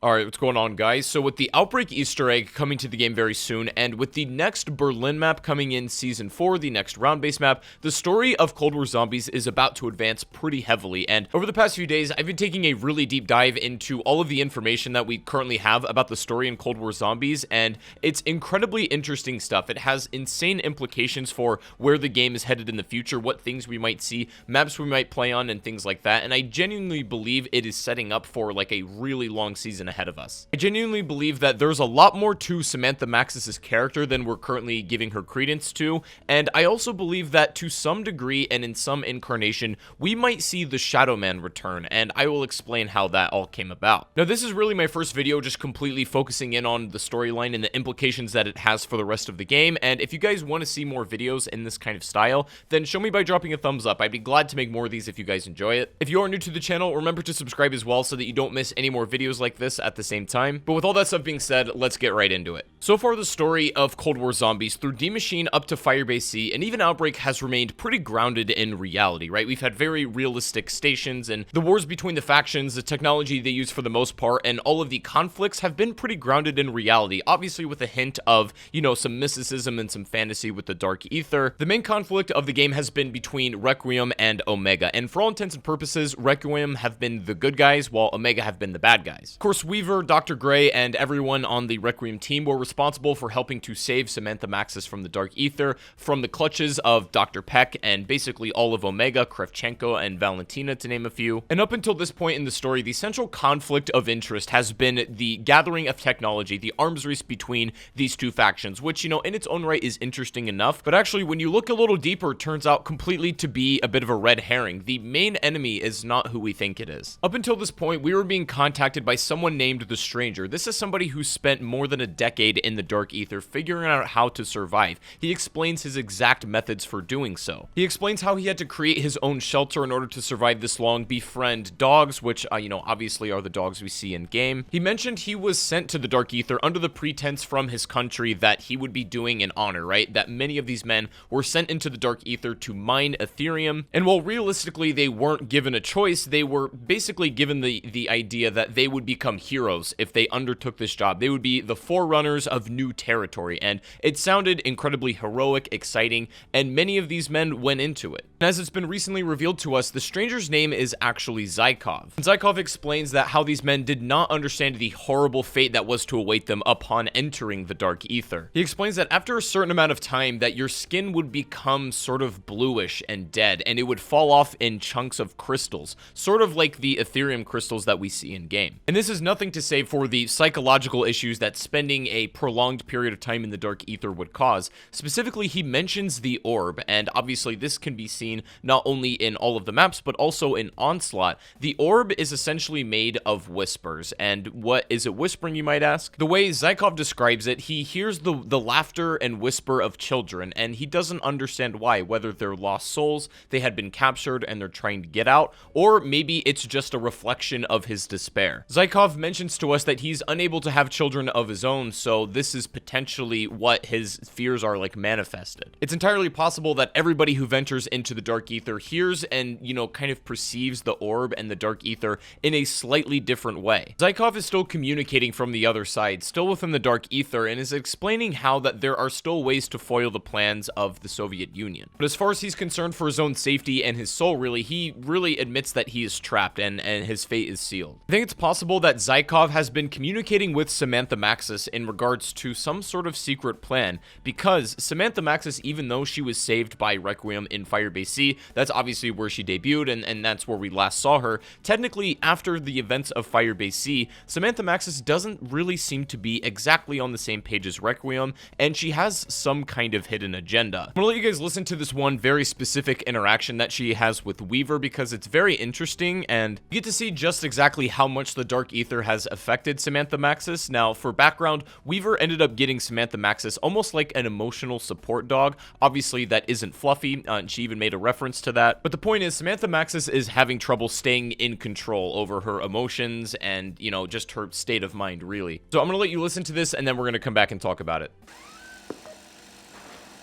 Alright, what's going on, guys? So with the Outbreak Easter egg coming to the game very soon, and with the next Berlin map coming in Season 4, the next round-based map, the story of Cold War Zombies is about to advance pretty heavily, and over the past few days, I've been taking a really deep dive into all of the information that we currently have about the story in Cold War Zombies, and it's incredibly interesting stuff. It has insane implications for where the game is headed in the future, what things we might see, maps we might play on, and things like that, and I genuinely believe it is setting up for, like, a really long season ahead of us. I genuinely believe that there's a lot more to Samantha Maxis' character than we're currently giving her credence to, and I also believe that to some degree and in some incarnation, we might see the SHADOWMAN return, and I will explain how that all came about. Now, this is really my first video just completely focusing in on the storyline and the implications that it has for the rest of the game, and if you guys want to see more videos in this kind of style, then show me by dropping a thumbs up. I'd be glad to make more of these if you guys enjoy it. If you are new to the channel, remember to subscribe as well so that you don't miss any more videos like this at the same time. But with all that stuff being said, let's get right into it. So far, the story of Cold War Zombies through D Machine up to Firebase C and even Outbreak has remained pretty grounded in reality, right? We've had very realistic stations, and the wars between the factions, the technology they use for the most part, and all of the conflicts have been pretty grounded in reality, obviously with a hint of, you know, some mysticism and some fantasy with the Dark Ether. The main conflict of the game has been between Requiem and Omega, and for all intents and purposes, Requiem have been the good guys, while Omega have been the bad guys. Of course, Weaver, Dr. Gray, and everyone on the Requiem team were responsible for helping to save Samantha Maxis from the Dark Ether, from the clutches of Dr. Peck, and basically all of Omega, Kravchenko, and Valentina, to name a few. And up until this point in the story, the central conflict of interest has been the gathering of technology, the arms race between these two factions, which, you know, in its own right is interesting enough, but actually, when you look a little deeper, it turns out completely to be a bit of a red herring. The main enemy is not who we think it is. Up until this point, we were being contacted by someone named the Stranger. This is somebody who spent more than a decade in the Dark Ether figuring out how to survive. He explains his exact methods for doing so. He explains how he had to create his own shelter in order to survive this long, befriend dogs, which, you know, obviously are the dogs we see in game. He mentioned he was sent to the Dark Ether under the pretense from his country that he would be doing an honor, right? That many of these men were sent into the Dark Ether to mine Ethereum, and while realistically they weren't given a choice, they were basically given the idea that they would become heroes if they undertook this job. They would be the forerunners of new territory, and it sounded incredibly heroic, exciting, and many of these men went into it. And as it's been recently revealed to us, the Stranger's name is actually Zykov. And Zykov explains that how these men did not understand the horrible fate that was to await them upon entering the Dark Ether. He explains that after a certain amount of time that your skin would become sort of bluish and dead, and it would fall off in chunks of crystals, sort of like the Ethereum crystals that we see in game. And this is nothing to say for the psychological issues that spending a prolonged period of time in the Dark Ether would cause. Specifically, he mentions the orb, and obviously this can be seen not only in all of the maps, but also in Onslaught. The orb is essentially made of whispers, and what is it whispering, you might ask? The way Zykov describes it, he hears the laughter and whisper of children, and he doesn't understand why, whether they're lost souls, they had been captured and they're trying to get out, or maybe it's just a reflection of his despair. Zykov mentions to us that he's unable to have children of his own, so this is potentially what his fears are, like, manifested. It's entirely possible that everybody who ventures into the Dark Ether hears and, you know, kind of perceives the orb and the Dark Ether in a slightly different way. Zykov is still communicating from the other side, still within the Dark Ether, and is explaining how that there are still ways to foil the plans of the Soviet Union. But as far as he's concerned for his own safety and his soul, he really admits that he is trapped and his fate is sealed. I think it's possible that Zykov has been communicating with Samantha Maxis in regards to some sort of secret plan, because Samantha Maxis, even though she was saved by Requiem in Firebase C, that's obviously where she debuted, and that's where we last saw her, technically after the events of Firebase C, Samantha Maxis doesn't really seem to be exactly on the same page as Requiem, and she has some kind of hidden agenda. I'm gonna let you guys listen to this one very specific interaction that she has with Weaver, because it's very interesting, and you get to see just exactly how much the Dark Ether has affected Samantha Maxis. Now, for background, Weaver ended up getting Samantha Maxis almost like an emotional support dog. Obviously, that isn't fluffy, and she even made a reference to that. But the point is, Samantha Maxis is having trouble staying in control over her emotions and, you know, just her state of mind, really. So I'm gonna let you listen to this, and then we're gonna come back and talk about it.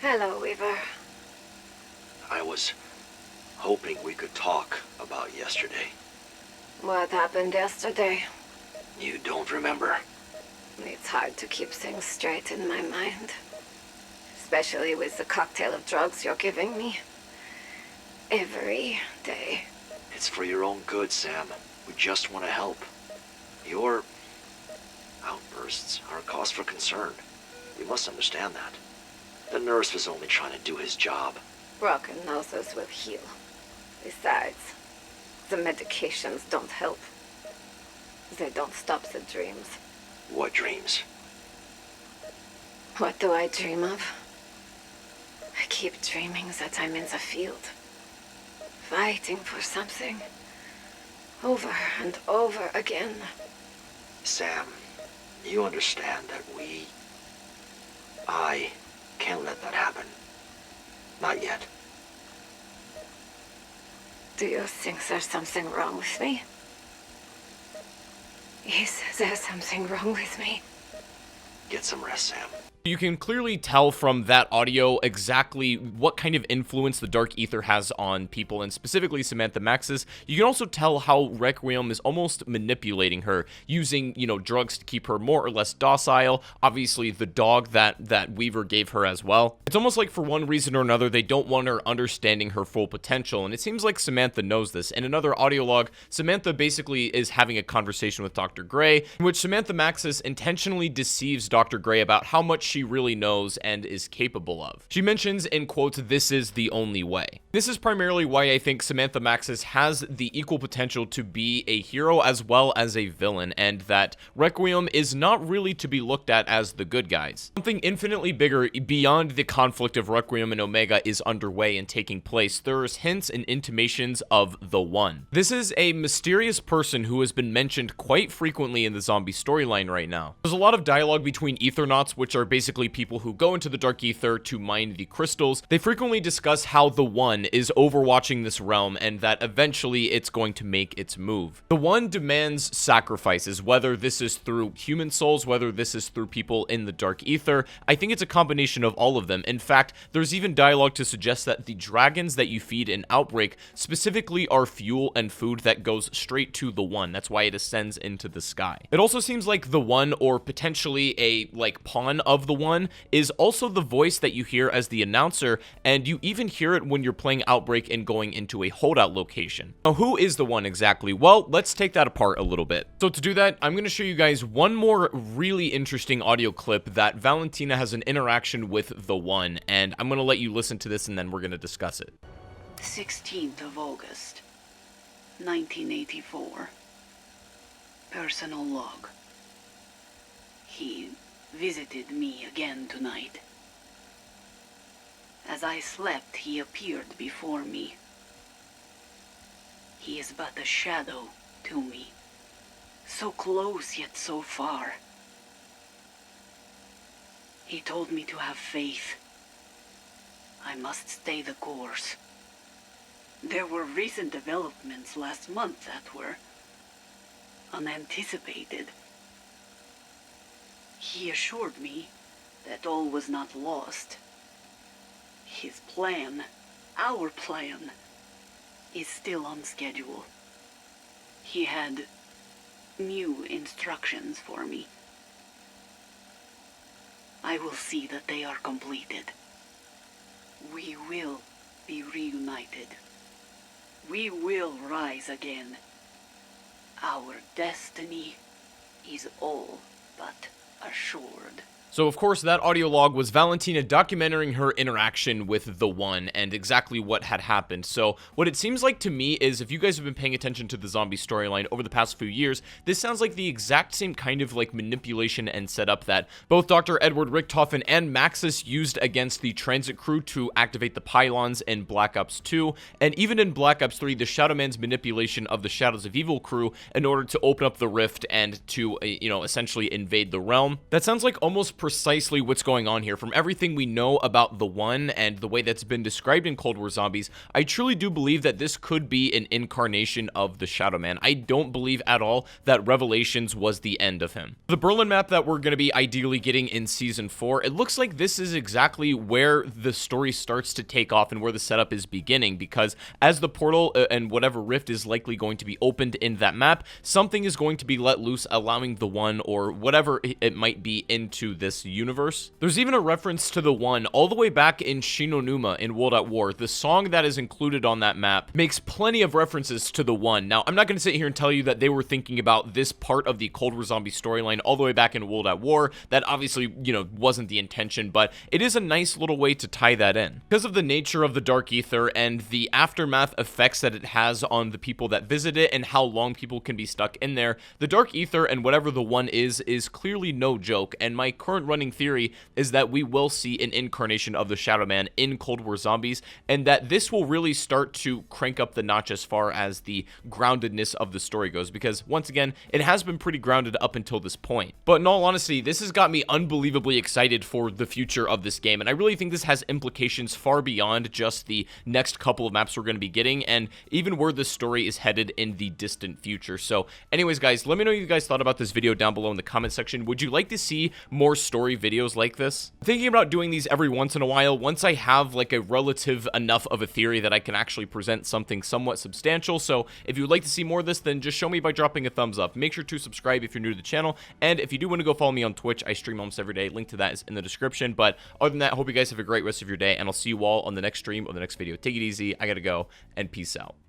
Hello, Weaver. I was hoping we could talk about yesterday. What happened yesterday? You don't remember. It's hard to keep things straight in my mind. Especially with the cocktail of drugs you're giving me. Every day. It's for your own good, Sam. We just want to help. Your outbursts are a cause for concern. You must understand that. The nurse was only trying to do his job. Broken noses will heal. Besides, the medications don't help. They don't stop the dreams. What dreams? What do I dream of? I keep dreaming that I'm in the field. Fighting for something. Over and over again. Sam, you understand that I can't let that happen. Not yet. Do you think there's something wrong with me? Is there something wrong with me? Get some rest, Sam. You can clearly tell from that audio exactly what kind of influence the Dark Ether has on people, and specifically Samantha Maxis. You can also tell how Requiem is almost manipulating her, using, drugs to keep her more or less docile. Obviously, the dog that Weaver gave her as well. It's almost like for one reason or another, they don't want her understanding her full potential, and it seems like Samantha knows this. In another audio log, Samantha basically is having a conversation with Dr. Gray, in which Samantha Maxis intentionally deceives Dr. Gray about how much she really knows and is capable of. She mentions in quotes, "This is the only way." This is primarily why I think Samantha Maxis has the equal potential to be a hero as well as a villain, and that Requiem is not really to be looked at as the good guys. Something infinitely bigger beyond the conflict of Requiem and Omega is underway and taking place. There's hints and intimations of the One. This is a mysterious person who has been mentioned quite frequently in the zombie storyline right now. There's a lot of dialogue between Ethernauts, which are basically people who go into the Dark Ether to mine the crystals. They frequently discuss how the One is overwatching this realm and that eventually it's going to make its move. The One demands sacrifices, whether this is through human souls, whether this is through people in the Dark Ether. I think it's a combination of all of them. In fact, there's even dialogue to suggest that the dragons that you feed in Outbreak specifically are fuel and food that goes straight to the One. That's why it ascends into the sky. It also seems like the One, or potentially a pawn of the One, is also the voice that you hear as the announcer, and you even hear it when you're playing Outbreak and going into a holdout location. Now, who is the One exactly? Well, let's take that apart a little bit. So to do that, I'm going to show you guys one more really interesting audio clip that Valentina has an interaction with the One, and I'm going to let you listen to this and then we're going to discuss it. 16th of August, 1984. Personal log. He visited me again tonight. As I slept, he appeared before me. He is but a shadow to me, so close yet so far. He told me to have faith. I must stay the course. There were recent developments last month that were unanticipated. He assured me that all was not lost. His plan, our plan, is still on schedule. He had new instructions for me. I will see that they are completed. We will be reunited. We will rise again. Our destiny is all but assured. So of course that audio log was Valentina documenting her interaction with the One and exactly what had happened. So what it seems like to me is, if you guys have been paying attention to the zombie storyline over the past few years, this sounds like the exact same kind of manipulation and setup that both Dr. Edward Richtofen and Maxis used against the transit crew to activate the pylons in Black Ops 2, and even in Black Ops 3, the SHADOWMAN's manipulation of the Shadows of Evil crew in order to open up the rift and to, essentially invade the realm. That sounds like almost precisely what's going on here. From everything we know about the One and the way that's been described in Cold War Zombies, I truly do believe that this could be an incarnation of the SHADOWMAN. I don't believe at all that Revelations was the end of him. The Berlin map that we're going to be ideally getting in Season 4, it looks like this is exactly where the story starts to take off and where the setup is beginning, because as the portal and whatever rift is likely going to be opened in that map, something is going to be let loose, allowing the One or whatever it might be into this universe. There's even a reference to the One all the way back in Shinonuma in World at War. The song that is included on that map makes plenty of references to the One. Now, I'm not going to sit here and tell you that they were thinking about this part of the Cold War Zombie storyline all the way back in World at War. That obviously, you know, wasn't the intention, but it is a nice little way to tie that in. Because of the nature of the Dark Ether and the aftermath effects that it has on the people that visit it and how long people can be stuck in there, the Dark Ether and whatever the One is clearly no joke, and my current running theory is that we will see an incarnation of the SHADOWMAN in Cold War Zombies, and that this will really start to crank up the notch as far as the groundedness of the story goes, because once again, it has been pretty grounded up until this point. But in all honesty, this has got me unbelievably excited for the future of this game, and I really think this has implications far beyond just the next couple of maps we're going to be getting, and even where the story is headed in the distant future. So anyways, guys, let me know what you guys thought about this video down below in the comment section. Would you like to see more story videos like this? I'm thinking about doing these every once in a while, once I have like a relative enough of a theory that I can actually present something somewhat substantial. So if you would like to see more of this, then just show me by dropping a thumbs up. Make sure to subscribe if you're new to the channel, and if you do want to go follow me on Twitch, I stream almost every day. Link to that is in the description. But other than that, I hope you guys have a great rest of your day, and I'll see you all on the next stream or the next video. Take it easy, I gotta go, and peace out.